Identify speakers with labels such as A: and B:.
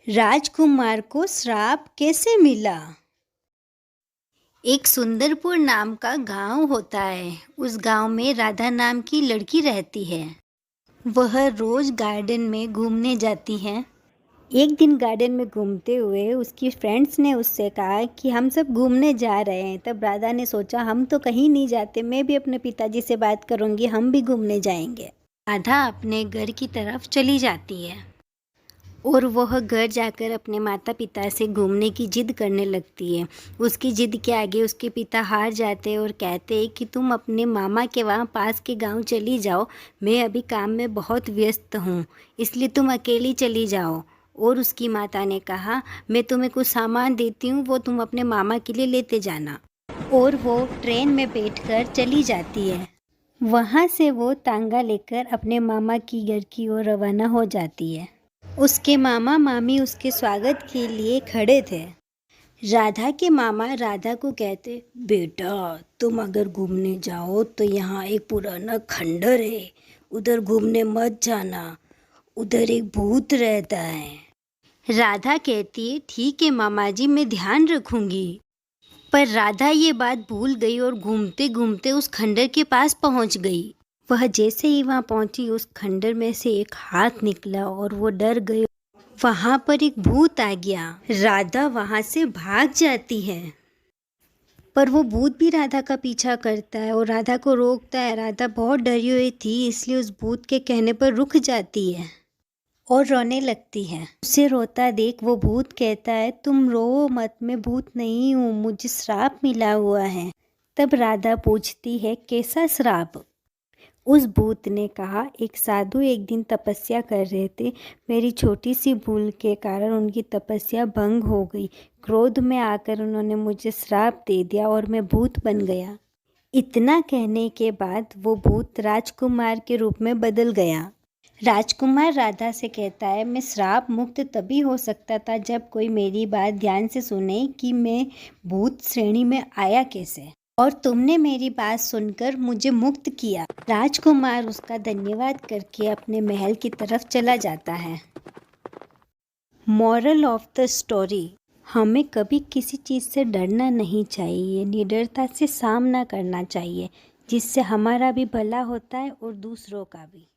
A: राजकुमार को श्राप कैसे मिला? एक सुंदरपुर नाम का गांव होता है। उस गांव में राधा नाम की लड़की रहती है। वह रोज गार्डन में घूमने जाती है। एक दिन गार्डन में घूमते हुए उसकी फ्रेंड्स ने उससे कहा कि हम सब घूमने जा रहे हैं। तब राधा ने सोचा हम तो कहीं नहीं जाते, मैं भी अपने पिताजी से बात करूंगी, हम भी घूमने जाएंगे। राधा अपने घर की तरफ चली जाती है और वह घर जाकर अपने माता पिता से घूमने की जिद करने लगती है। उसकी जिद के आगे उसके पिता हार जाते हैं और कहते हैं कि तुम अपने मामा के वहाँ पास के गांव चली जाओ, मैं अभी काम में बहुत व्यस्त हूँ, इसलिए तुम अकेली चली जाओ। और उसकी माता ने कहा मैं तुम्हें कुछ सामान देती हूँ, वो तुम अपने मामा के लिए लेते जाना। और वो ट्रेन में बैठकर चली जाती है। वहाँ से वो तांगा लेकर अपने मामा की घर की ओर रवाना हो जाती है। उसके मामा मामी उसके स्वागत के लिए खड़े थे। राधा के मामा राधा को कहते, बेटा तुम अगर घूमने जाओ तो यहाँ एक पुराना खंडर है, उधर घूमने मत जाना, उधर एक भूत रहता है। राधा कहती है ठीक है मामा जी, मैं ध्यान रखूंगी। पर राधा ये बात भूल गई और घूमते घूमते उस खंडर के पास पहुंच गई। वह जैसे ही वहां पहुंची, उस खंडर में से एक हाथ निकला और वो डर गई। वहां पर एक भूत आ गया। राधा वहां से भाग जाती है, पर वो भूत भी राधा का पीछा करता है और राधा को रोकता है। राधा बहुत डरी हुई थी, इसलिए उस भूत के कहने पर रुक जाती है और रोने लगती है। उसे रोता देख वो भूत कहता है तुम रो मत, मैं भूत नहीं हूँ, मुझे श्राप मिला हुआ है। तब राधा पूछती है कैसा श्राप? उस भूत ने कहा एक साधु एक दिन तपस्या कर रहे थे, मेरी छोटी सी भूल के कारण उनकी तपस्या भंग हो गई। क्रोध में आकर उन्होंने मुझे श्राप दे दिया और मैं भूत बन गया। इतना कहने के बाद वो भूत राजकुमार के रूप में बदल गया। राजकुमार राधा से कहता है मैं श्राप मुक्त तभी हो सकता था जब कोई मेरी बात ध्यान से सुने कि मैं भूत श्रेणी में आया कैसे, और तुमने मेरी बात सुनकर मुझे मुक्त किया। राजकुमार उसका धन्यवाद करके अपने महल की तरफ चला जाता है। मॉरल ऑफ द स्टोरी, हमें कभी किसी चीज़ से डरना नहीं चाहिए, निडरता से सामना करना चाहिए, जिससे हमारा भी भला होता है और दूसरों का भी।